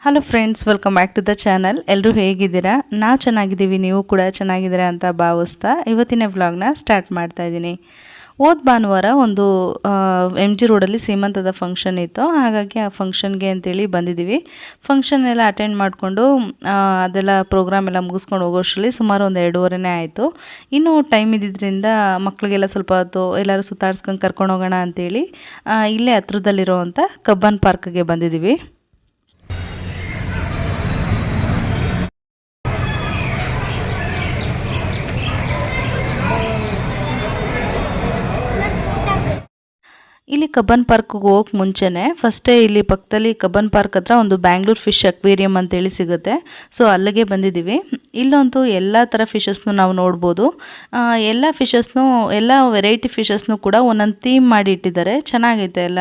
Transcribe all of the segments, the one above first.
Hello friends, welcome back to the channel. ಎಲ್ಲರೂ ಹೇಗಿದ್ದೀರಾ? ನಾವು ಚೆನ್ನಾಗಿದ್ದೀವಿ, ನೀವು ಕೂಡ ಚೆನ್ನಾಗಿದ್ದೀರಾ ಅಂತ ಭಾವಿಸ್ತಾ ಇವತ್ತಿನ ವ್ಲಾಗ್ನ ಸ್ಟಾರ್ಟ್ ಮಾಡ್ತಾ ಇದ್ದೀನಿ. ಹೋದ ಭಾನುವಾರ ಒಂದು ಎಮ್ ಜಿ ರೋಡಲ್ಲಿ ಸೀಮಂತದ ಫಂಕ್ಷನ್ ಇತ್ತು. ಹಾಗಾಗಿ ಆ ಫಂಕ್ಷನ್ಗೆ ಅಂತೇಳಿ ಬಂದಿದ್ದೀವಿ. ಫಂಕ್ಷನ್ ಎಲ್ಲ ಅಟೆಂಡ್ ಮಾಡಿಕೊಂಡು ಅದೆಲ್ಲ ಪ್ರೋಗ್ರಾಮ್ ಎಲ್ಲ ಮುಗಿಸ್ಕೊಂಡು ಹೋಗೋಷ್ಟರಲ್ಲಿ ಸುಮಾರು ಒಂದು 2:30 ಆಯಿತು. ಇನ್ನೂ ಟೈಮ್ ಇದ್ದಿದ್ದರಿಂದ ಮಕ್ಕಳಿಗೆಲ್ಲ ಸ್ವಲ್ಪ ಹೊತ್ತು ಎಲ್ಲರೂ ಸುತ್ತಾಡ್ಸ್ಕೊಂಡು ಕರ್ಕೊಂಡು ಹೋಗೋಣ ಅಂತೇಳಿ ಇಲ್ಲೇ ಹತ್ರದಲ್ಲಿರೋವಂಥ ಕಬ್ಬನ್ ಪಾರ್ಕ್ಗೆ ಬಂದಿದ್ದೀವಿ. ಇಲ್ಲಿ ಕಬ್ಬನ್ ಪಾರ್ಕ್ಗೆ ಹೋಗೋಕ್ಕೆ ಮುಂಚೆನೇ ಫಸ್ಟೇ ಇಲ್ಲಿ ಪಕ್ಕದಲ್ಲಿ ಕಬ್ಬನ್ ಪಾರ್ಕ್ ಹತ್ರ ಒಂದು ಬ್ಯಾಂಗ್ಳೂರ್ ಫಿಶ್ ಅಕ್ವೇರಿಯಂ ಅಂತೇಳಿ ಸಿಗುತ್ತೆ. ಸೊ ಅಲ್ಲಿಗೆ ಬಂದಿದ್ದೀವಿ. ಇಲ್ಲಂತೂ ಎಲ್ಲ ಥರ ಫಿಶಸ್ನು ನಾವು ನೋಡ್ಬೋದು. ಎಲ್ಲ ಫಿಶಸ್ನು, ಎಲ್ಲ ವೆರೈಟಿ ಫಿಶಸ್ನು ಕೂಡ ಒಂದೊಂದು ಥೀಮ್ ಮಾಡಿ ಇಟ್ಟಿದ್ದಾರೆ. ಚೆನ್ನಾಗೈತೆ ಎಲ್ಲ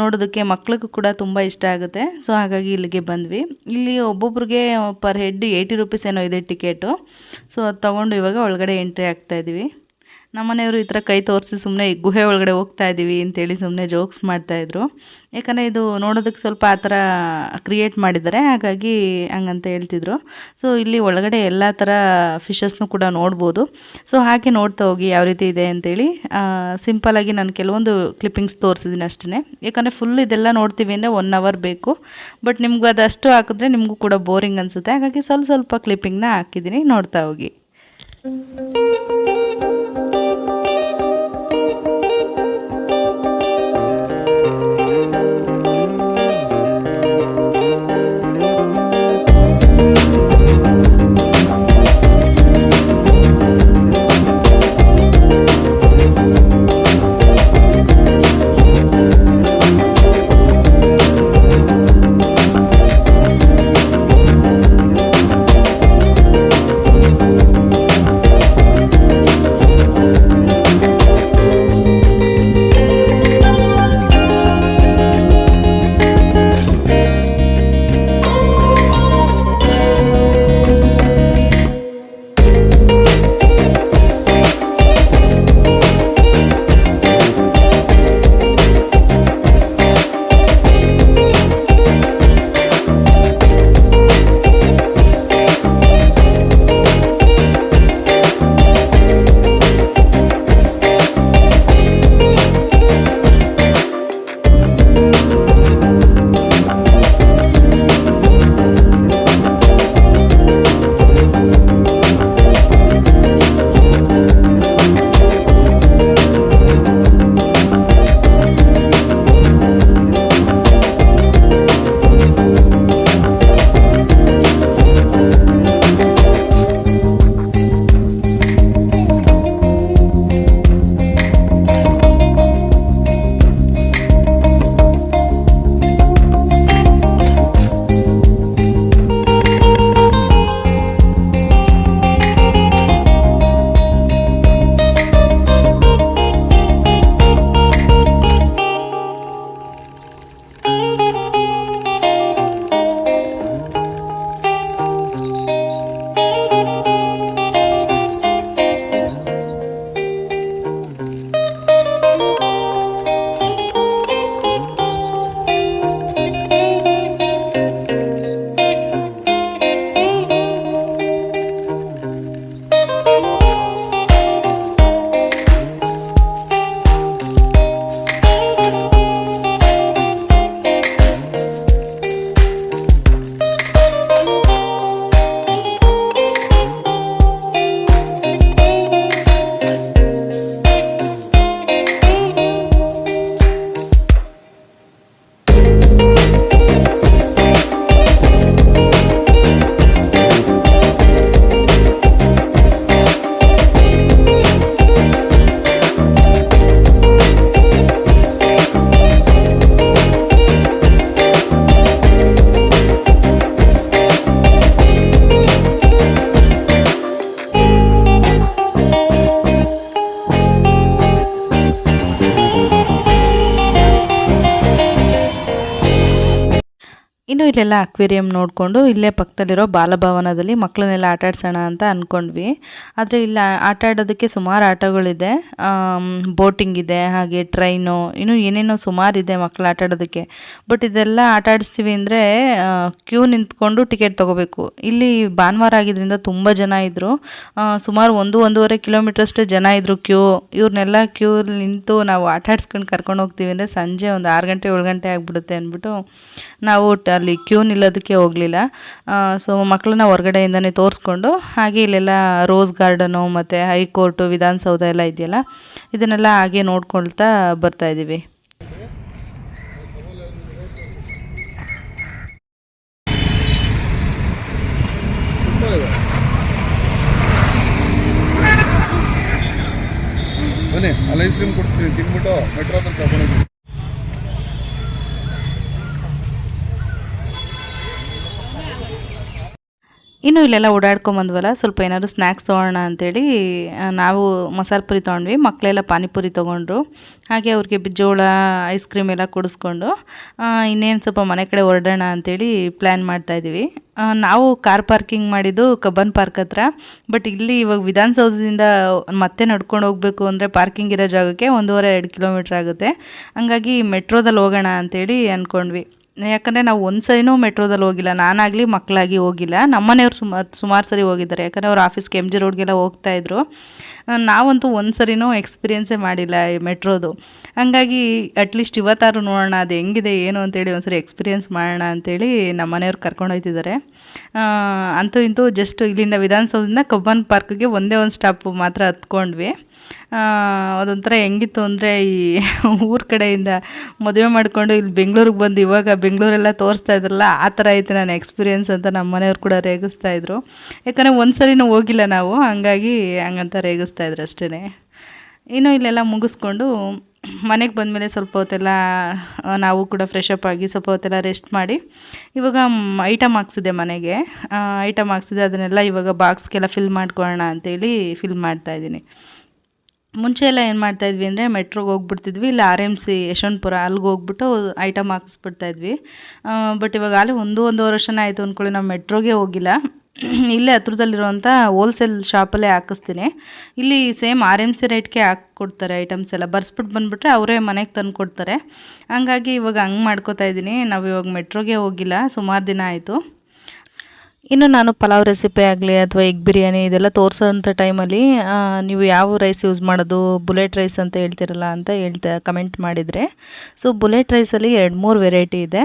ನೋಡೋದಕ್ಕೆ, ಮಕ್ಳಿಗೂ ಕೂಡ ತುಂಬ ಇಷ್ಟ ಆಗುತ್ತೆ. ಸೊ ಹಾಗಾಗಿ ಇಲ್ಲಿಗೆ ಬಂದ್ವಿ. ಇಲ್ಲಿ ಒಬ್ಬೊಬ್ರಿಗೆ ಪರ್ ಹೆಡ್ 80 ರೂಪೀಸ್ ಏನೋ ಇದೆ ಟಿಕೆಟು. ಸೊ ಅದು ತೊಗೊಂಡು ಇವಾಗ ಒಳಗಡೆ ಎಂಟ್ರಿ ಆಗ್ತಾಯಿದ್ದೀವಿ. ನಮ್ಮನೆಯವರು ಈ ಥರ ಕೈ ತೋರಿಸಿ ಸುಮ್ಮನೆ ಗುಹೆ ಒಳಗಡೆ ಹೋಗ್ತಾ ಇದ್ದೀವಿ ಅಂತೇಳಿ ಸುಮ್ಮನೆ ಜೋಕ್ಸ್ ಮಾಡ್ತಾಯಿದ್ರು. ಯಾಕಂದರೆ ಇದು ನೋಡೋದಕ್ಕೆ ಸ್ವಲ್ಪ ಆ ಥರ ಕ್ರಿಯೇಟ್ ಮಾಡಿದ್ದಾರೆ, ಹಾಗಾಗಿ ಹಂಗಂತ ಹೇಳ್ತಿದ್ರು. ಸೊ ಇಲ್ಲಿ ಒಳಗಡೆ ಎಲ್ಲ ಥರ ಫಿಶಸ್ನು ಕೂಡ ನೋಡ್ಬೋದು. ಸೊ ಹಾಗೆ ನೋಡ್ತಾ ಹೋಗಿ ಯಾವ ರೀತಿ ಇದೆ ಅಂತೇಳಿ ಸಿಂಪಲಾಗಿ ನಾನು ಕೆಲವೊಂದು ಕ್ಲಿಪ್ಪಿಂಗ್ಸ್ ತೋರಿಸಿದ್ದೀನಿ ಅಷ್ಟೇ. ಯಾಕಂದರೆ ಫುಲ್ ಇದೆಲ್ಲ ನೋಡ್ತೀವಿ ಅಂದರೆ 1 ಅವರ್ ಬೇಕು. ಬಟ್ ನಿಮ್ಗೆ ಅದಷ್ಟು ಹಾಕಿದ್ರೆ ನಿಮಗೂ ಕೂಡ ಬೋರಿಂಗ್ ಅನಿಸುತ್ತೆ. ಹಾಗಾಗಿ ಸ್ವಲ್ಪ ಕ್ಲಿಪ್ಪಿಂಗ್ನ ಹಾಕಿದ್ದೀನಿ, ನೋಡ್ತಾ ಹೋಗಿ. ಇನ್ನು ಇಲ್ಲೆಲ್ಲ ಅಕ್ವೇರಿಯಂ ನೋಡಿಕೊಂಡು ಇಲ್ಲೇ ಪಕ್ಕದಲ್ಲಿರೋ ಬಾಲಭವನದಲ್ಲಿ ಮಕ್ಕಳನ್ನೆಲ್ಲ ಆಟ ಆಡ್ಸೋಣ ಅಂತ ಅಂದ್ಕೊಂಡ್ವಿ. ಆದರೆ ಇಲ್ಲಿ ಆಟ ಆಡೋದಕ್ಕೆ ಸುಮಾರು ಆಟಗಳಿದೆ. ಬೋಟಿಂಗ್ ಇದೆ, ಹಾಗೆ ಟ್ರೈನು, ಇನ್ನೂ ಏನೇನೋ ಸುಮಾರಿದೆ ಮಕ್ಕಳು ಆಟ ಆಡೋದಕ್ಕೆ. ಬಟ್ ಇದೆಲ್ಲ ಆಟ ಆಡಿಸ್ತೀವಿ ಅಂದರೆ ಕ್ಯೂ ನಿಂತ್ಕೊಂಡು ಟಿಕೆಟ್ ತೊಗೋಬೇಕು. ಇಲ್ಲಿ ಭಾನುವಾರ ಆಗಿದ್ದರಿಂದ ತುಂಬ ಜನ ಇದ್ದರು. ಸುಮಾರು 1-1.5 ಕಿಲೋಮೀಟ್ರ್ ಅಷ್ಟೇ ಜನ ಇದ್ದರು ಇವ್ರನ್ನೆಲ್ಲ ಕ್ಯೂಲ್ಲಿ ನಿಂತು ನಾವು ಆಟ ಆಡ್ಸ್ಕೊಂಡು ಕರ್ಕೊಂಡು ಹೋಗ್ತೀವಿ ಅಂದರೆ ಸಂಜೆ ಒಂದು 6 ಗಂಟೆ 7 ಗಂಟೆ ಆಗಿಬಿಡುತ್ತೆ ಅಂದ್ಬಿಟ್ಟು ನಾವು ಅಲ್ಲಿ ಕ್ಯೂ ನಿಲ್ಲೋದಕ್ಕೆ ಹೋಗಲಿಲ್ಲ. ಸೊ ಮಕ್ಕಳನ್ನ ಹೊರಗಡೆಯಿಂದನೇ ತೋರಿಸ್ಕೊಂಡು ಹಾಗೆ ಇಲ್ಲೆಲ್ಲ ರೋಸ್ ಗಾರ್ಡನು ಮತ್ತು ಹೈಕೋರ್ಟು, ವಿಧಾನಸೌಧ ಎಲ್ಲ ಇದೆಯಲ್ಲ, ಇದನ್ನೆಲ್ಲ ಹಾಗೆ ನೋಡ್ಕೊಳ್ತಾ ಬರ್ತಾಯಿದ್ದೀವಿ. ಬನ್ನಿ ಅಲ್ಲಿ ಐಸ್ ಕ್ರೀಮ್ ಕೊಡಿಸ್ತೀನಿ, ತಿನ್ಬಿಟ್ಟು ಮೆಟ್ರೋ ಹತ್ರ ಕರ್ಕೊಂಡೋಗಿ. ಇನ್ನು ಇಲ್ಲೆಲ್ಲ ಓಡಾಡ್ಕೊಂಬಂದ್ವಲ್ಲ, ಸ್ವಲ್ಪ ಏನಾದರೂ ಸ್ನ್ಯಾಕ್ಸ್ ತೊಗೊಳ್ಳೋಣ ಅಂಥೇಳಿ ನಾವು ಮಸಾಲೆ ಪುರಿ ತೊಗೊಂಡ್ವಿ. ಮಕ್ಕಳೆಲ್ಲ ಪಾನಿಪುರಿ ತೊಗೊಂಡ್ರು. ಹಾಗೆ ಅವ್ರಿಗೆ ಜೋಳ ಐಸ್ ಕ್ರೀಮ್ ಎಲ್ಲ ಕುಡಿಸ್ಕೊಂಡು ಇನ್ನೇನು ಸ್ವಲ್ಪ ಮನೆ ಕಡೆ ಹೊರಡೋಣ ಅಂಥೇಳಿ ಪ್ಲ್ಯಾನ್ ಮಾಡ್ತಾಯಿದ್ದೀವಿ. ನಾವು ಕಾರ್ ಪಾರ್ಕಿಂಗ್ ಮಾಡಿದ್ದು ಕಬ್ಬನ್ ಪಾರ್ಕ್ ಹತ್ರ. ಬಟ್ ಇಲ್ಲಿ ಇವಾಗ ವಿಧಾನಸೌಧದಿಂದ ಮತ್ತೆ ನಡ್ಕೊಂಡು ಹೋಗಬೇಕು ಅಂದರೆ ಪಾರ್ಕಿಂಗ್ ಇರೋ ಜಾಗಕ್ಕೆ 1.5-2 ಕಿಲೋಮೀಟ್ರ್ ಆಗುತ್ತೆ. ಹಂಗಾಗಿ ಮೆಟ್ರೋದಲ್ಲಿ ಹೋಗೋಣ ಅಂಥೇಳಿ ಅಂದ್ಕೊಂಡ್ವಿ. ಯಾಕಂದರೆ ನಾವು ಒಂದು ಸರಿನೂ ಮೆಟ್ರೋದಲ್ಲಿ ಹೋಗಿಲ್ಲ, ನಾನಾಗಲಿ ಮಕ್ಕಳಾಗಿ ಹೋಗಿಲ್ಲ. ನಮ್ಮನೆಯವ್ರು ಸುಮಾರು ಸರಿ ಹೋಗಿದ್ದಾರೆ, ಯಾಕಂದರೆ ಅವ್ರು ಆಫೀಸ್ಗೆ MG ರೋಡ್ಗೆಲ್ಲ ಹೋಗ್ತಾಯಿದ್ರು. ನಾವಂತೂ ಒಂದು ಸರಿನೂ ಎಕ್ಸ್ಪೀರಿಯೆನ್ಸೇ ಮಾಡಿಲ್ಲ ಈ ಮೆಟ್ರೋದು. ಹಂಗಾಗಿ ಅಟ್ಲೀಸ್ಟ್ ಇವತ್ತಾರು ನೋಡೋಣ ಅದು ಹೆಂಗಿದೆ ಏನು ಅಂತೇಳಿ ಒಂದು ಸರಿ ಎಕ್ಸ್ಪೀರಿಯೆನ್ಸ್ ಮಾಡೋಣ ಅಂಥೇಳಿ ನಮ್ಮ ಮನೆಯವ್ರು ಕರ್ಕೊಂಡು ಹೋಗ್ತಿದ್ದಾರೆ. ಅಂತೂ ಇಂತೂ ಜಸ್ಟ್ ಇಲ್ಲಿಂದ ವಿಧಾನಸೌಧದಿಂದ ಕಬ್ಬನ್ ಪಾರ್ಕ್ಗೆ ಒಂದೇ ಒಂದು ಸ್ಟಾಪು ಮಾತ್ರ ಹತ್ಕೊಂಡ್ವಿ. ಅದೊಂಥರ ಹೆಂಗಿತ್ತು ಅಂದರೆ ಈ ಊರ ಕಡೆಯಿಂದ ಮದುವೆ ಮಾಡಿಕೊಂಡು ಇಲ್ಲಿ ಬೆಂಗಳೂರಿಗೆ ಬಂದು ಇವಾಗ ಬೆಂಗಳೂರೆಲ್ಲ ತೋರಿಸ್ತಾ ಇದ್ರಲ್ಲ, ಆ ಥರ ಐತೆ ನನ್ನ ಎಕ್ಸ್ಪೀರಿಯೆನ್ಸ್ ಅಂತ ನಮ್ಮ ಮನೆಯವ್ರು ಕೂಡ ರೇಗಿಸ್ತಾಯಿದ್ರು. ಯಾಕಂದರೆ ಒಂದು ಸರಿನೂ ಹೋಗಿಲ್ಲ ನಾವು, ಹಂಗಾಗಿ ಹಂಗಂತ ರೇಗಿಸ್ತಾಯಿದ್ರು ಅಷ್ಟೇ. ಇನ್ನು ಇಲ್ಲೆಲ್ಲ ಮುಗಿಸ್ಕೊಂಡು ಮನೆಗೆ ಬಂದಮೇಲೆ ಸ್ವಲ್ಪ ಹೊತ್ತೆಲ್ಲ ನಾವು ಕೂಡ ಫ್ರೆಶ್ ಅಪ್ ಆಗಿ ಸ್ವಲ್ಪ ಹೊತ್ತೆಲ್ಲ ರೆಸ್ಟ್ ಮಾಡಿ ಇವಾಗ ಐಟಮ್ ಹಾಕ್ಸಿದೆ ಮನೆಗೆ. ಐಟಮ್ ಹಾಕ್ಸಿದೆ, ಅದನ್ನೆಲ್ಲ ಇವಾಗ ಬಾಕ್ಸ್ಗೆಲ್ಲ ಫಿಲ್ ಮಾಡ್ಕೊಳ್ಳೋಣ ಅಂತೇಳಿ ಫಿಲ್ ಮಾಡ್ತಾಯಿದ್ದೀನಿ. ಮುಂಚೆ ಎಲ್ಲ ಏನು ಮಾಡ್ತಾಯಿದ್ವಿ ಅಂದರೆ ಮೆಟ್ರೋಗೆ ಹೋಗ್ಬಿಡ್ತಿದ್ವಿ, ಇಲ್ಲ RMC ಯಶವಂತಪುರ ಅಲ್ಲಿಗೆ ಹೋಗ್ಬಿಟ್ಟು ಐಟಮ್ ಹಾಕ್ಸ್ಬಿಡ್ತಾಯಿದ್ವಿ. ಬಟ್ ಇವಾಗ ಅಲ್ಲಿ 1-1.5 ವರ್ಷನೇ ಆಯಿತು ಅಂದ್ಕೊಳ್ಳಿ, ನಾವು ಮೆಟ್ರೋಗೆ ಹೋಗಿಲ್ಲ. ಇಲ್ಲೇ ಹತ್ರದಲ್ಲಿರುವಂಥ ಹೋಲ್ಸೇಲ್ ಶಾಪಲ್ಲೇ ಹಾಕಿಸ್ತೀನಿ. ಇಲ್ಲಿ ಸೇಮ್ RMC ರೇಟ್ಗೆ ಹಾಕ್ಕೊಡ್ತಾರೆ ಐಟಮ್ಸ್ ಎಲ್ಲ, ಬರ್ಸ್ಬಿಟ್ಟು ಬಂದುಬಿಟ್ರೆ ಅವರೇ ಮನೆಗೆ ತಂದು ಕೊಡ್ತಾರೆ. ಹಂಗಾಗಿ ಇವಾಗ ಹಂಗೆ ಮಾಡ್ಕೋತಾ ಇದ್ದೀನಿ. ನಾವು ಇವಾಗ ಮೆಟ್ರೋಗೆ ಹೋಗಿಲ್ಲ, ಸುಮಾರು ದಿನ ಆಯಿತು. ಇನ್ನು ನಾನು ಪಲಾವ್ ರೆಸಿಪಿ ಆಗಲಿ ಅಥವಾ ಎಗ್ ಬಿರಿಯಾನಿ ಇದೆಲ್ಲ ತೋರಿಸೋಂಥ ಟೈಮಲ್ಲಿ ನೀವು ಯಾವ ರೈಸ್ ಯೂಸ್ ಮಾಡೋದು, ಬುಲೆಟ್ ರೈಸ್ ಅಂತ ಹೇಳ್ತಿರಲ್ಲ ಅಂತ ಕಮೆಂಟ್ ಮಾಡಿದರೆ. ಸೊ ಬುಲೆಟ್ ರೈಸಲ್ಲಿ 2-3 ವೆರೈಟಿ ಇದೆ.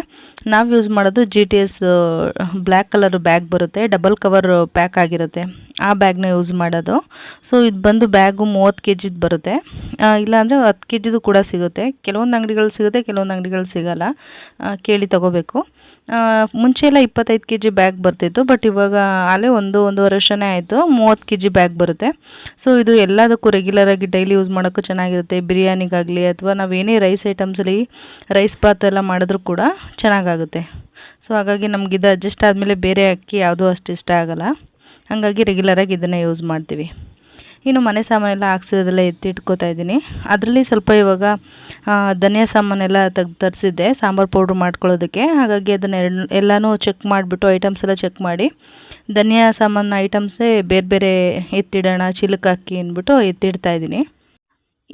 ನಾವು ಯೂಸ್ ಮಾಡೋದು GTS ಬ್ಲ್ಯಾಕ್ ಕಲರ್ ಬ್ಯಾಗ್ ಬರುತ್ತೆ, ಡಬಲ್ ಕವರ್ ಪ್ಯಾಕ್ ಆಗಿರುತ್ತೆ, ಆ ಬ್ಯಾಗ್ನ ಯೂಸ್ ಮಾಡೋದು. ಸೊ ಇದು ಬಂದು ಬ್ಯಾಗು 30 kg ಬರುತ್ತೆ, ಇಲ್ಲಾಂದರೆ 10 kgದು ಕೂಡ ಸಿಗುತ್ತೆ. ಕೆಲವೊಂದು ಅಂಗಡಿಗಳು ಸಿಗುತ್ತೆ, ಕೆಲವೊಂದು ಅಂಗಡಿಗಳು ಸಿಗೋಲ್ಲ, ಕೇಳಿ ತೊಗೋಬೇಕು. ಮುಂಚೆ ಎಲ್ಲ 25 kg ಬ್ಯಾಗ್ ಬರ್ತಿತ್ತು, ಬಟ್ ಇವಾಗ ಅಲ್ಲೇ 1-1.5 ವರ್ಷನೇ ಆಯಿತು 30 kg ಬ್ಯಾಗ್ ಬರುತ್ತೆ. ಸೊ ಇದು ಎಲ್ಲದಕ್ಕೂ ರೆಗ್ಯುಲರಾಗಿ ಡೈಲಿ ಯೂಸ್ ಮಾಡೋಕ್ಕೂ ಚೆನ್ನಾಗಿರುತ್ತೆ. ಬಿರಿಯಾನಿಗಾಗಲಿ ಅಥವಾ ನಾವೇನೇ ರೈಸ್ ಐಟಮ್ಸಲ್ಲಿ ರೈಸ್ ಬಾತ್ ಎಲ್ಲ ಮಾಡಿದ್ರೂ ಕೂಡ ಚೆನ್ನಾಗಾಗುತ್ತೆ. ಸೊ ಹಾಗಾಗಿ ನಮಗಿದು ಅಡ್ಜಸ್ಟ್ ಆದಮೇಲೆ ಬೇರೆ ಅಕ್ಕಿ ಯಾವುದೂ ಅಷ್ಟು ಇಷ್ಟ ಆಗೋಲ್ಲ, ಹಾಗಾಗಿ ರೆಗ್ಯುಲರಾಗಿ ಇದನ್ನೇ ಯೂಸ್ ಮಾಡ್ತೀವಿ. ಇನ್ನು ಮನೆ ಸಾಮಾನೆಲ್ಲ ಹಾಕ್ಸಿರೋದೆಲ್ಲ ಎತ್ತಿಟ್ಕೋತಾ ಇದ್ದೀನಿ. ಅದರಲ್ಲಿ ಸ್ವಲ್ಪ ಇವಾಗ ಧನಿಯಾ ಸಾಮಾನೆಲ್ಲ ತರಿಸಿದ್ದೆ ಸಾಂಬಾರು ಪೌಡ್ರ್ ಮಾಡ್ಕೊಳ್ಳೋದಕ್ಕೆ. ಹಾಗಾಗಿ ಅದನ್ನು ಎಲ್ಲನೂ ಚೆಕ್ ಮಾಡಿಬಿಟ್ಟು ಐಟಮ್ಸ್ ಎಲ್ಲ ಚೆಕ್ ಮಾಡಿ ಧನಿಯಾ ಸಾಮಾನು ಐಟಮ್ಸೇ ಬೇರೆ ಬೇರೆ ಎತ್ತಿಡೋಣ ಚೀಲಕ್ಕೆ ಹಾಕಿ ಅಂದ್ಬಿಟ್ಟು ಎತ್ತಿಡ್ತಾಯಿದ್ದೀನಿ.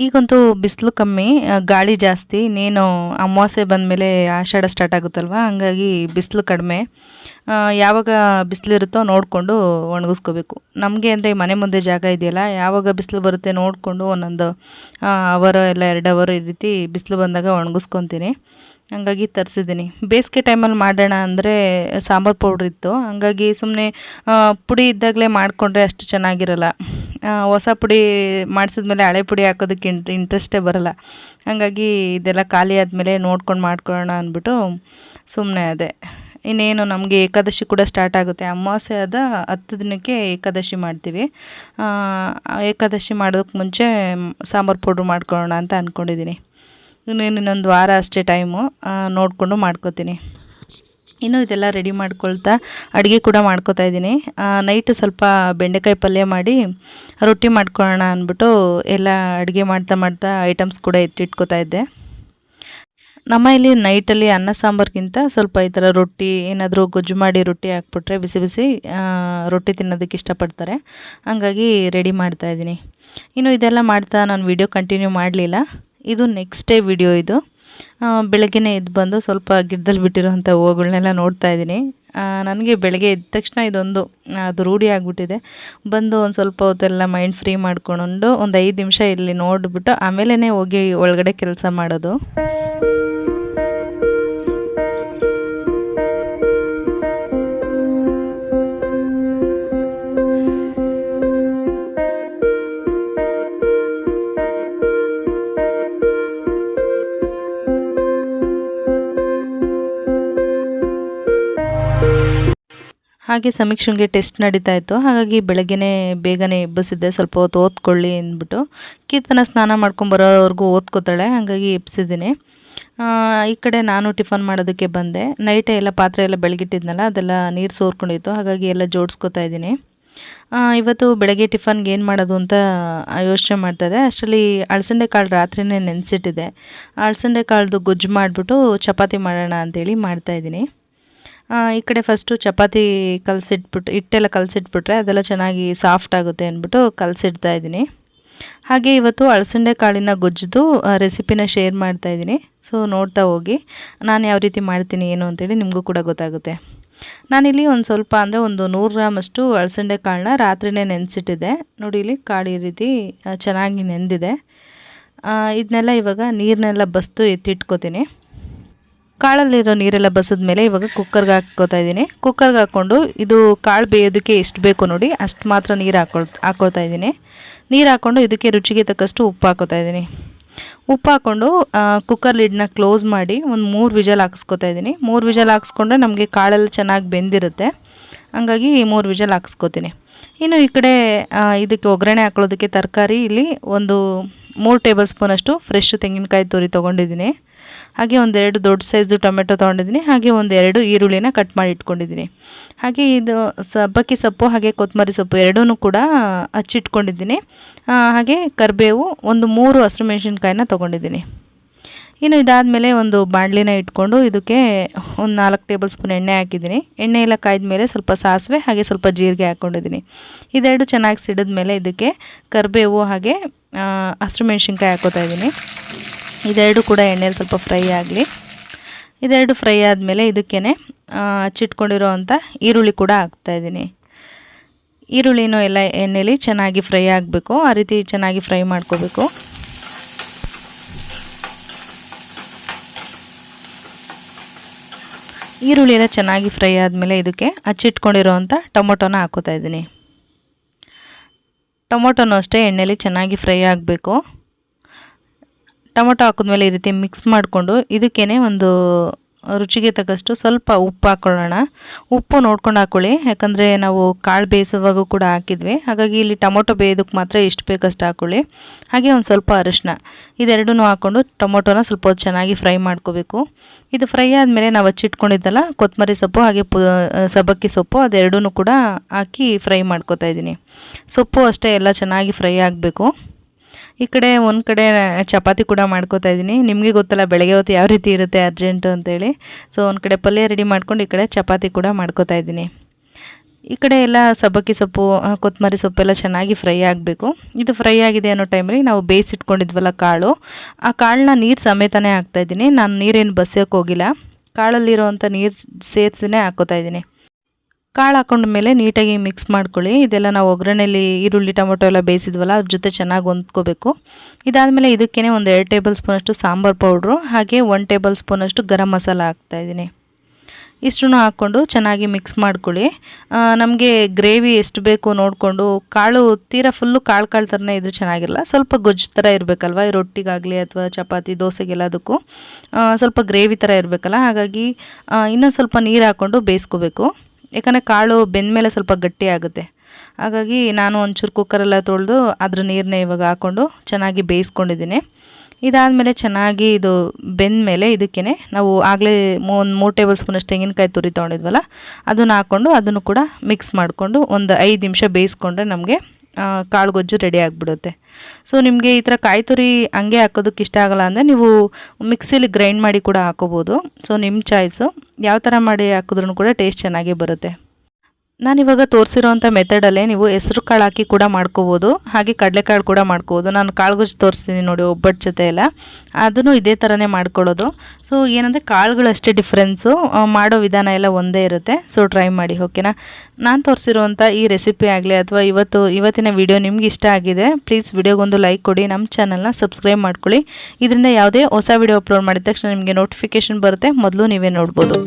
ಈಗಂತೂ ಬಿಸಿಲು ಕಮ್ಮಿ, ಗಾಳಿ ಜಾಸ್ತಿ. ಇನ್ನೇನು ಅಮಾವಾಸ್ಯೆ ಬಂದಮೇಲೆ ಆಷಾಢ ಸ್ಟಾರ್ಟ್ ಆಗುತ್ತಲ್ವ, ಹಂಗಾಗಿ ಬಿಸಿಲು ಕಡಿಮೆ. ಯಾವಾಗ ಬಿಸಿಲಿರುತ್ತೋ ನೋಡಿಕೊಂಡು ಒಣಗಿಸ್ಕೋಬೇಕು. ನಮಗೆ ಅಂದರೆ ಮನೆ ಮುಂದೆ ಜಾಗ ಇದೆಯಲ್ಲ, ಯಾವಾಗ ಬಿಸಿಲು ಬರುತ್ತೆ ನೋಡಿಕೊಂಡು ಒಂದೊಂದು ಅವರ್ ಇಲ್ಲ 2 ಅವರ್ ಈ ರೀತಿ ಬಿಸಿಲು ಬಂದಾಗ ಒಣಗಿಸ್ಕೊತೀನಿ. ಹಂಗಾಗಿ ತರಿಸಿದ್ದೀನಿ. ಬೇಸಿಗೆ ಟೈಮಲ್ಲಿ ಮಾಡೋಣ ಅಂದರೆ ಸಾಂಬಾರು ಪೌಡ್ರ್ ಇತ್ತು, ಹಂಗಾಗಿ ಸುಮ್ಮನೆ ಪುಡಿ ಇದ್ದಾಗಲೇ ಮಾಡಿಕೊಂಡ್ರೆ ಅಷ್ಟು ಚೆನ್ನಾಗಿರಲ್ಲ. ಹೊಸ ಪುಡಿ ಮಾಡಿಸಿದ್ಮೇಲೆ ಹಳೆ ಪುಡಿ ಹಾಕೋದಕ್ಕೆ ಇಂಟ್ರೆಸ್ಟೇ ಬರೋಲ್ಲ. ಹಾಗಾಗಿ ಇದೆಲ್ಲ ಖಾಲಿ ಆದಮೇಲೆ ನೋಡ್ಕೊಂಡು ಮಾಡ್ಕೊಳ್ಳೋಣ ಅಂದ್ಬಿಟ್ಟು ಸುಮ್ಮನೆ ಅದೇ. ಇನ್ನೇನು ನಮಗೆ ಏಕಾದಶಿ ಕೂಡ ಸ್ಟಾರ್ಟ್ ಆಗುತ್ತೆ. ಅಮಾವಾಸ್ಯೆ ಆದ 10 ದಿನಕ್ಕೆ ಏಕಾದಶಿ ಮಾಡ್ತೀವಿ. ಏಕಾದಶಿ ಮಾಡೋದಕ್ಕೆ ಮುಂಚೆ ಸಾಂಬಾರು ಪೌಡ್ರ್ ಮಾಡ್ಕೊಳ್ಳೋಣ ಅಂತ ಅಂದ್ಕೊಂಡಿದ್ದೀನಿ. ಇನ್ನೊಂದು ವಾರ ಅಷ್ಟೇ ಟೈಮು, ನೋಡಿಕೊಂಡು ಮಾಡ್ಕೋತೀನಿ. ಇನ್ನು ಇದೆಲ್ಲ ರೆಡಿ ಮಾಡ್ಕೊಳ್ತಾ ಅಡುಗೆ ಕೂಡ ಮಾಡ್ಕೋತಾ ಇದ್ದೀನಿ. ನೈಟು ಸ್ವಲ್ಪ ಬೆಂಡೆಕಾಯಿ ಪಲ್ಯ ಮಾಡಿ ರೊಟ್ಟಿ ಮಾಡ್ಕೊಳ್ಳೋಣ ಅಂದ್ಬಿಟ್ಟು ಎಲ್ಲ ಅಡುಗೆ ಮಾಡ್ತಾ ಐಟಮ್ಸ್ ಕೂಡ ಎತ್ತಿಟ್ಕೋತಾ ಇದ್ದೆ. ನಮ್ಮ ಇಲ್ಲಿ ನೈಟಲ್ಲಿ ಅನ್ನ ಸಾಂಬಾರ್ಗಿಂತ ಸ್ವಲ್ಪ ಈ ಥರ ರೊಟ್ಟಿ ಏನಾದರೂ ಗೊಜ್ಜು ಮಾಡಿ ರೊಟ್ಟಿ ಹಾಕ್ಬಿಟ್ರೆ ಬಿಸಿ ಬಿಸಿ ರೊಟ್ಟಿ ತಿನ್ನೋದಕ್ಕೆ ಇಷ್ಟಪಡ್ತಾರೆ. ಹಂಗಾಗಿ ರೆಡಿ ಮಾಡ್ತಾಯಿದ್ದೀನಿ. ಇನ್ನು ಇದೆಲ್ಲ ಮಾಡ್ತಾ ನಾನು ವಿಡಿಯೋ ಕಂಟಿನ್ಯೂ ಮಾಡಲಿಲ್ಲ. ಇದು ನೆಕ್ಸ್ಟ್ ಡೇ ವಿಡಿಯೋ ಇದು. ಬೆಳಗ್ಗೆನೇ ಎದ್ದು ಬಂದು ಸ್ವಲ್ಪ ಗಿಡದಲ್ಲಿ ಬಿಟ್ಟಿರೋಂಥ ಹೂವುಗಳನ್ನೆಲ್ಲ ನೋಡ್ತಾಯಿದ್ದೀನಿ. ನನಗೆ ಬೆಳಗ್ಗೆ ಎದ್ದ ತಕ್ಷಣ ಇದೊಂದು ಅದು ರೂಢಿ ಆಗಿಬಿಟ್ಟಿದೆ. ಬಂದು ಒಂದು ಸ್ವಲ್ಪ ಹೊತ್ತೆಲ್ಲ ಮೈಂಡ್ ಫ್ರೀ ಮಾಡ್ಕೊಂಡು ಒಂದು 5 ನಿಮಿಷ ಇಲ್ಲಿ ನೋಡಿಬಿಟ್ಟು ಆಮೇಲೆ ಹೋಗಿ ಒಳಗಡೆ ಕೆಲಸ ಮಾಡೋದು. ಹಾಗೆ ಸಮೀಕ್ಷೆಗೆ ಟೆಸ್ಟ್ ನಡೀತಾ ಇತ್ತು. ಹಾಗಾಗಿ ಬೆಳಗ್ಗೆನೇ ಬೇಗನೆ ಎಬ್ಬಿಸಿದ್ದೆ, ಸ್ವಲ್ಪ ಹೊತ್ತು ಓದ್ಕೊಳ್ಳಿ ಅಂದ್ಬಿಟ್ಟು. ಕೀರ್ತನ ಸ್ನಾನ ಮಾಡ್ಕೊಂಬರೋವರೆಗೂ ಓದ್ಕೋತಾಳೆ, ಹಾಗಾಗಿ ಎಬ್ಸಿದ್ದೀನಿ. ಈ ಕಡೆ ನಾನು ಟಿಫನ್ ಮಾಡೋದಕ್ಕೆ ಬಂದೆ. ನೈಟೇ ಎಲ್ಲ ಪಾತ್ರೆ ಎಲ್ಲ ಬೆಳಗಿಟ್ಟಿದ್ನಲ್ಲ, ಅದೆಲ್ಲ ನೀರು ಸೋರ್ಕೊಂಡಿತ್ತು, ಹಾಗಾಗಿ ಎಲ್ಲ ಜೋಡಿಸ್ಕೊತಾ ಇದ್ದೀನಿ. ಇವತ್ತು ಬೆಳಗ್ಗೆ ಟಿಫನ್ಗೆ ಏನು ಮಾಡೋದು ಅಂತ ಯೋಚನೆ ಮಾಡ್ತಾಯಿದ್ದೆ. ಅಷ್ಟರಲ್ಲಿ ಅಳಸಂದೆ ಕಾಳು ರಾತ್ರಿನೇ ನೆನೆಸಿಟ್ಟಿದ್ದೆ. ಅಳಸಂದೆ ಕಾಳ್ದು ಗೊಜ್ಜು ಮಾಡಿಬಿಟ್ಟು ಚಪಾತಿ ಮಾಡೋಣ ಅಂಥೇಳಿ ಮಾಡ್ತಾಯಿದ್ದೀನಿ. ಈ ಕಡೆ ಫಸ್ಟು ಚಪಾತಿ ಹಿಟ್ಟೆಲ್ಲ ಕಲಸಿಟ್ಬಿಟ್ರೆ ಅದೆಲ್ಲ ಚೆನ್ನಾಗಿ ಸಾಫ್ಟ್ ಆಗುತ್ತೆ ಅಂದ್ಬಿಟ್ಟು ಕಲಸಿಡ್ತಾ ಇದ್ದೀನಿ. ಹಾಗೆ ಇವತ್ತು ಅಳಸಂದೆ ಕಾಳಿನ ಗೊಜ್ಜುದು ರೆಸಿಪಿನ ಶೇರ್ ಮಾಡ್ತಾಯಿದ್ದೀನಿ. ಸೊ ನೋಡ್ತಾ ಹೋಗಿ ನಾನು ಯಾವ ರೀತಿ ಮಾಡ್ತೀನಿ ಏನು ಅಂತೇಳಿ ನಿಮಗೂ ಕೂಡ ಗೊತ್ತಾಗುತ್ತೆ. ನಾನಿಲ್ಲಿ ಒಂದು ಸ್ವಲ್ಪ ಅಂದರೆ ಒಂದು 100 ಗ್ರಾಮಷ್ಟು ಅಳಸಂದೆ ಕಾಳನ್ನ ರಾತ್ರಿನೇ ನೆನೆಸಿಟ್ಟಿದ್ದೆ. ನೋಡಿ ಇಲ್ಲಿ ಕಾಳು ಈ ರೀತಿ ಚೆನ್ನಾಗಿ ನೆಂದಿದೆ. ಇದನ್ನೆಲ್ಲ ಇವಾಗ ನೀರನ್ನೆಲ್ಲ ಬಸ್ದು ಎತ್ತಿಟ್ಕೋತೀನಿ. ಕಾಳಲ್ಲಿರೋ ನೀರೆಲ್ಲ ಬಸಿದ ಮೇಲೆ ಇವಾಗ ಕುಕ್ಕರ್ಗೆ ಹಾಕ್ಕೋತಾ ಇದ್ದೀನಿ. ಕುಕ್ಕರ್ಗೆ ಹಾಕ್ಕೊಂಡು ಇದು ಕಾಳು ಬೇಯೋದಕ್ಕೆ ಎಷ್ಟು ಬೇಕು ನೋಡಿ ಅಷ್ಟು ಮಾತ್ರ ನೀರು ಹಾಕ್ಕೊಳ್ತಾ ಇದ್ದೀನಿ. ನೀರು ಹಾಕ್ಕೊಂಡು ಇದಕ್ಕೆ ರುಚಿಗೆ ತಕ್ಕಷ್ಟು ಉಪ್ಪು ಹಾಕ್ಕೋತಾ ಇದ್ದೀನಿ. ಉಪ್ಪು ಹಾಕ್ಕೊಂಡು ಕುಕ್ಕರ್ ಲಿಡ್ನ ಕ್ಲೋಸ್ ಮಾಡಿ ಒಂದು 3 ವಿಜಲ್ ಹಾಕಿಸ್ಕೊತಾ ಇದ್ದೀನಿ. 3 ವಿಜಲ್ ಹಾಕ್ಸ್ಕೊಂಡ್ರೆ ನಮಗೆ ಕಾಳೆಲ್ಲ ಚೆನ್ನಾಗಿ ಬೆಂದಿರುತ್ತೆ. ಹಂಗಾಗಿ 3 ವಿಜಲ್ ಹಾಕಿಸ್ಕೊತೀನಿ. ಇನ್ನು ಈ ಕಡೆ ಇದಕ್ಕೆ ಒಗ್ಗರಣೆ ಹಾಕೊಳ್ಳೋದಕ್ಕೆ ತರಕಾರಿ ಇಲ್ಲಿ ಒಂದು 3 ಟೇಬಲ್ ಸ್ಪೂನಷ್ಟು ಫ್ರೆಶ್ ತೆಂಗಿನಕಾಯಿ ತುರಿ ತೊಗೊಂಡಿದ್ದೀನಿ. ಹಾಗೆ 1-2 ದೊಡ್ಡ ಸೈಜು ಟೊಮೆಟೊ ತೊಗೊಂಡಿದ್ದೀನಿ. ಹಾಗೆ 1-2 ಈರುಳ್ಳಿನ ಕಟ್ ಮಾಡಿ ಇಟ್ಕೊಂಡಿದ್ದೀನಿ. ಹಾಗೆ ಇದು ಸಬ್ಬಕ್ಕಿ ಸೊಪ್ಪು ಹಾಗೆ ಕೊತ್ತಂಬರಿ ಸೊಪ್ಪು ಎರಡೂ ಕೂಡ ಹಚ್ಚಿಟ್ಕೊಂಡಿದ್ದೀನಿ. ಹಾಗೆ ಕರಿಬೇವು 3 ಹಸಿರು ಮೆಣಸಿನ್ಕಾಯಿನ ತೊಗೊಂಡಿದ್ದೀನಿ. ಇನ್ನು ಇದಾದಮೇಲೆ ಒಂದು ಬಾಣಲಿನ ಇಟ್ಕೊಂಡು ಇದಕ್ಕೆ ಒಂದು 4 ಟೇಬಲ್ ಸ್ಪೂನ್ ಎಣ್ಣೆ ಹಾಕಿದ್ದೀನಿ. ಎಣ್ಣೆ ಎಲ್ಲ ಕಾಯ್ದ ಮೇಲೆ ಸ್ವಲ್ಪ ಸಾಸಿವೆ ಹಾಗೆ ಸ್ವಲ್ಪ ಜೀರಿಗೆ ಹಾಕ್ಕೊಂಡಿದ್ದೀನಿ. ಇದೆರಡು ಚೆನ್ನಾಗಿ ಸಿಡಿದ ಮೇಲೆ ಇದಕ್ಕೆ ಕರಿಬೇವು ಹಾಗೆ ಹಸಿರು ಮೆಣಸಿನ್ಕಾಯಿ ಹಾಕ್ಕೋತಾ ಇದ್ದೀನಿ. ಇದೆರಡು ಕೂಡ ಎಣ್ಣೆಯಲ್ಲಿ ಸ್ವಲ್ಪ ಫ್ರೈ ಆಗಲಿ. ಇದೆರಡು ಫ್ರೈ ಆದಮೇಲೆ ಇದಕ್ಕೇ ಹಚ್ಚಿಟ್ಕೊಂಡಿರೋ ಅಂಥ ಈರುಳ್ಳಿ ಕೂಡ ಹಾಕ್ತಾಯಿದ್ದೀನಿ. ಈರುಳ್ಳಿನೂ ಎಲ್ಲ ಎಣ್ಣೆಯಲ್ಲಿ ಚೆನ್ನಾಗಿ ಫ್ರೈ ಆಗಬೇಕು, ಆ ರೀತಿ ಚೆನ್ನಾಗಿ ಫ್ರೈ ಮಾಡ್ಕೋಬೇಕು. ಈರುಳ್ಳಿ ಎಲ್ಲ ಚೆನ್ನಾಗಿ ಫ್ರೈ ಆದಮೇಲೆ ಇದಕ್ಕೆ ಹಚ್ಚಿಟ್ಕೊಂಡಿರೋ ಅಂಥ ಟೊಮೊಟೊನ ಹಾಕ್ಕೋತಾ ಇದ್ದೀನಿ. ಟೊಮೊಟೊನೂ ಅಷ್ಟೇ ಎಣ್ಣೆಯಲ್ಲಿ ಚೆನ್ನಾಗಿ ಫ್ರೈ ಆಗಬೇಕು. ಟೊಮೊಟೊ ಹಾಕಿದ್ಮೇಲೆ ಈ ರೀತಿ ಮಿಕ್ಸ್ ಮಾಡಿಕೊಂಡು ಇದಕ್ಕೇ ಒಂದು ರುಚಿಗೆ ತಕ್ಕಷ್ಟು ಸ್ವಲ್ಪ ಉಪ್ಪು ಹಾಕ್ಕೊಳ್ಳೋಣ. ಉಪ್ಪು ನೋಡ್ಕೊಂಡು ಹಾಕ್ಕೊಳ್ಳಿ, ಯಾಕಂದರೆ ನಾವು ಕಾಳು ಬೇಯಿಸುವಾಗೂ ಕೂಡ ಹಾಕಿದ್ವಿ. ಹಾಗಾಗಿ ಇಲ್ಲಿ ಟೊಮೊಟೊ ಬೇಯೋದಕ್ಕೆ ಮಾತ್ರ ಎಷ್ಟು ಬೇಕಷ್ಟು ಹಾಕ್ಕೊಳ್ಳಿ. ಹಾಗೆ ಒಂದು ಸ್ವಲ್ಪ ಅರಿಶಿನ, ಇದೆರಡೂ ಹಾಕ್ಕೊಂಡು ಟೊಮೊಟೊನ ಸ್ವಲ್ಪ ಹೊತ್ತು ಚೆನ್ನಾಗಿ ಫ್ರೈ ಮಾಡ್ಕೋಬೇಕು. ಇದು ಫ್ರೈ ಆದಮೇಲೆ ನಾವು ಹಚ್ಚಿಟ್ಕೊಂಡಿದ್ದಲ್ಲ ಕೊತ್ತಂಬರಿ ಸೊಪ್ಪು ಹಾಗೆ ಸಬ್ಬಕ್ಕಿ ಸೊಪ್ಪು ಅದೆರಡೂ ಕೂಡ ಹಾಕಿ ಫ್ರೈ ಮಾಡ್ಕೋತಾ ಇದ್ದೀನಿ. ಸೊಪ್ಪು ಅಷ್ಟೇ ಎಲ್ಲ ಚೆನ್ನಾಗಿ ಫ್ರೈ ಆಗಬೇಕು. ಈ ಕಡೆ ಒಂದು ಕಡೆ ಚಪಾತಿ ಕೂಡ ಮಾಡ್ಕೋತಾ ಇದ್ದೀನಿ. ನಿಮಗೆ ಗೊತ್ತಲ್ಲ ಬೆಳಗ್ಗೆ ಹೊತ್ತು ಯಾವ ರೀತಿ ಇರುತ್ತೆ ಅರ್ಜೆಂಟು ಅಂತೇಳಿ. ಸೊ ಒಂದು ಕಡೆ ಪಲ್ಯ ರೆಡಿ ಮಾಡ್ಕೊಂಡು ಈ ಕಡೆ ಚಪಾತಿ ಕೂಡ ಮಾಡ್ಕೋತಾ ಇದ್ದೀನಿ. ಈ ಕಡೆ ಎಲ್ಲ ಸಬ್ಬಕ್ಕಿ ಸೊಪ್ಪು ಕೊತ್ತಂಬರಿ ಸೊಪ್ಪೆಲ್ಲ ಚೆನ್ನಾಗಿ ಫ್ರೈ ಆಗಬೇಕು. ಇದು ಫ್ರೈ ಆಗಿದೆ ಅನ್ನೋ ಟೈಮಲ್ಲಿ ನಾವು ಬೇಯಿಸಿಟ್ಕೊಂಡಿದ್ವಲ್ಲ ಕಾಳು, ಆ ಕಾಳನ್ನ ನೀರು ಸಮೇತನೇ ಹಾಕ್ತಾಯಿದ್ದೀನಿ. ನಾನು ನೀರೇನು ಬಸಿಯೋಕ್ಕೆ ಹೋಗಿಲ್ಲ, ಕಾಳಲ್ಲಿರೋವಂಥ ನೀರು ಸೇರಿಸಿನೇ ಹಾಕ್ಕೋತಾ ಇದ್ದೀನಿ. ಕಾಳು ಹಾಕೊಂಡ್ಮೇಲೆ ನೀಟಾಗಿ ಮಿಕ್ಸ್ ಮಾಡ್ಕೊಳ್ಳಿ. ಇದೆಲ್ಲ ನಾವು ಒಗ್ಗರಣೆಯಲ್ಲಿ ಈರುಳ್ಳಿ ಟೊಮೊಟೊ ಎಲ್ಲ ಬೇಯಿಸಿದ್ವಲ್ಲ ಅದ್ರ ಜೊತೆ ಚೆನ್ನಾಗಿ ಹೊಂದ್ಕೋಬೇಕು. ಇದಾದಮೇಲೆ ಇದಕ್ಕೇ ಒಂದು 2 ಟೇಬಲ್ ಸ್ಪೂನಷ್ಟು ಸಾಂಬಾರು ಪೌಡ್ರು ಹಾಗೆ 1 ಟೇಬಲ್ ಸ್ಪೂನಷ್ಟು ಗರಂ ಮಸಾಲ ಹಾಕ್ತಾಯಿದ್ದೀನಿ. ಇಷ್ಟನ್ನು ಹಾಕ್ಕೊಂಡು ಚೆನ್ನಾಗಿ ಮಿಕ್ಸ್ ಮಾಡ್ಕೊಳ್ಳಿ. ನಮಗೆ ಗ್ರೇವಿ ಎಷ್ಟು ಬೇಕು ನೋಡಿಕೊಂಡು, ಕಾಳು ತೀರಾ ಫುಲ್ಲು ಕಾಳು ಥರನೇ ಇದ್ದರೆ ಚೆನ್ನಾಗಿರಲ್ಲ, ಸ್ವಲ್ಪ ಗೊಜ್ಜು ಥರ ಇರಬೇಕಲ್ವ, ರೊಟ್ಟಿಗಾಗಲಿ ಅಥವಾ ಚಪಾತಿ ದೋಸೆಗೆಲ್ಲದಕ್ಕೂ ಸ್ವಲ್ಪ ಗ್ರೇವಿ ಥರ ಇರಬೇಕಲ್ಲ. ಹಾಗಾಗಿ ಇನ್ನೊಂದು ಸ್ವಲ್ಪ ನೀರು ಹಾಕ್ಕೊಂಡು ಬೇಯಿಸ್ಕೋಬೇಕು. ಯಾಕಂದರೆ ಕಾಳು ಬೆಂದಮೇಲೆ ಸ್ವಲ್ಪ ಗಟ್ಟಿ ಆಗುತ್ತೆ. ಹಾಗಾಗಿ ನಾನು ಒಂಚೂರು ಕುಕ್ಕರೆಲ್ಲ ತೊಳೆದು ಅದ್ರ ನೀರನ್ನೇ ಇವಾಗ ಹಾಕ್ಕೊಂಡು ಚೆನ್ನಾಗಿ ಬೇಯಿಸ್ಕೊಂಡಿದ್ದೀನಿ. ಇದಾದಮೇಲೆ ಚೆನ್ನಾಗಿ ಇದು ಬೆಂದಮೇಲೆ ಇದಕ್ಕೇ ನಾವು ಆಗಲೇ 3 ಟೇಬಲ್ ಸ್ಪೂನಷ್ಟು ತೆಂಗಿನಕಾಯಿ ತುರಿ ತೊಗೊಂಡಿದ್ವಲ್ಲ ಅದನ್ನು ಹಾಕ್ಕೊಂಡು ಅದನ್ನು ಕೂಡ ಮಿಕ್ಸ್ ಮಾಡಿಕೊಂಡು ಒಂದು 5 ನಿಮಿಷ ಬೇಯಿಸ್ಕೊಂಡ್ರೆ ನಮಗೆ ಕಾಳು ಗೊಜ್ಜು ರೆಡಿ ಆಗಿಬಿಡುತ್ತೆ. ಸೊ ನಿಮಗೆ ಈ ಥರ ಕಾಯಿ ತುರಿ ಹಂಗೆ ಹಾಕೋದಕ್ಕೆ ಇಷ್ಟ ಆಗಲ್ಲ ಅಂದರೆ ನೀವು ಮಿಕ್ಸಿಲಿ ಗ್ರೈಂಡ್ ಮಾಡಿ ಕೂಡ ಹಾಕೋಬೋದು. ಸೊ ನಿಮ್ಮ ಚಾಯ್ಸು, ಯಾವ ಥರ ಮಾಡಿ ಹಾಕಿದ್ರೂ ಕೂಡ ಟೇಸ್ಟ್ ಚೆನ್ನಾಗೇ ಬರುತ್ತೆ. ನಾನಿವಾಗ ತೋರಿಸಿರೋಂಥ ಮೆಥಡಲ್ಲೇ ನೀವು ಹೆಸ್ರು ಕಾಳು ಹಾಕಿ ಕೂಡ ಮಾಡ್ಕೋಬೋದು, ಹಾಗೆ ಕಡಲೆಕಾಳು ಕೂಡ ಮಾಡ್ಕೋಬೋದು. ನಾನು ಕಾಳು ಗೊಜ್ಜು ತೋರಿಸ್ತೀನಿ ನೋಡಿ ಒಬ್ಬಟ್ಟು ಜೊತೆ ಎಲ್ಲ, ಅದನ್ನು ಇದೇ ಥರನೇ ಮಾಡ್ಕೊಳ್ಳೋದು. ಸೊ ಏನಂದರೆ ಕಾಳುಗಳಷ್ಟೇ ಡಿಫ್ರೆನ್ಸು, ಮಾಡೋ ವಿಧಾನ ಎಲ್ಲ ಒಂದೇ ಇರುತ್ತೆ. ಸೊ ಟ್ರೈ ಮಾಡಿ, ಓಕೆನಾ. ನಾನು ತೋರಿಸಿರೋಂಥ ಈ ರೆಸಿಪಿ ಆಗಲಿ ಅಥವಾ ಇವತ್ತಿನ ವಿಡಿಯೋ ನಿಮ್ಗೆ ಇಷ್ಟ ಆಗಿದೆ, ಪ್ಲೀಸ್ ವಿಡಿಯೋಗೊಂದು ಲೈಕ್ ಕೊಡಿ, ನಮ್ಮ ಚಾನಲ್ನ ಸಬ್ಸ್ಕ್ರೈಬ್ ಮಾಡ್ಕೊಳ್ಳಿ. ಇದರಿಂದ ಯಾವುದೇ ಹೊಸ ವಿಡಿಯೋ ಅಪ್ಲೋಡ್ ಮಾಡಿದ ತಕ್ಷಣ ನಿಮಗೆ ನೋಟಿಫಿಕೇಷನ್ ಬರುತ್ತೆ, ಮೊದಲು ನೀವೇ ನೋಡ್ಬೋದು.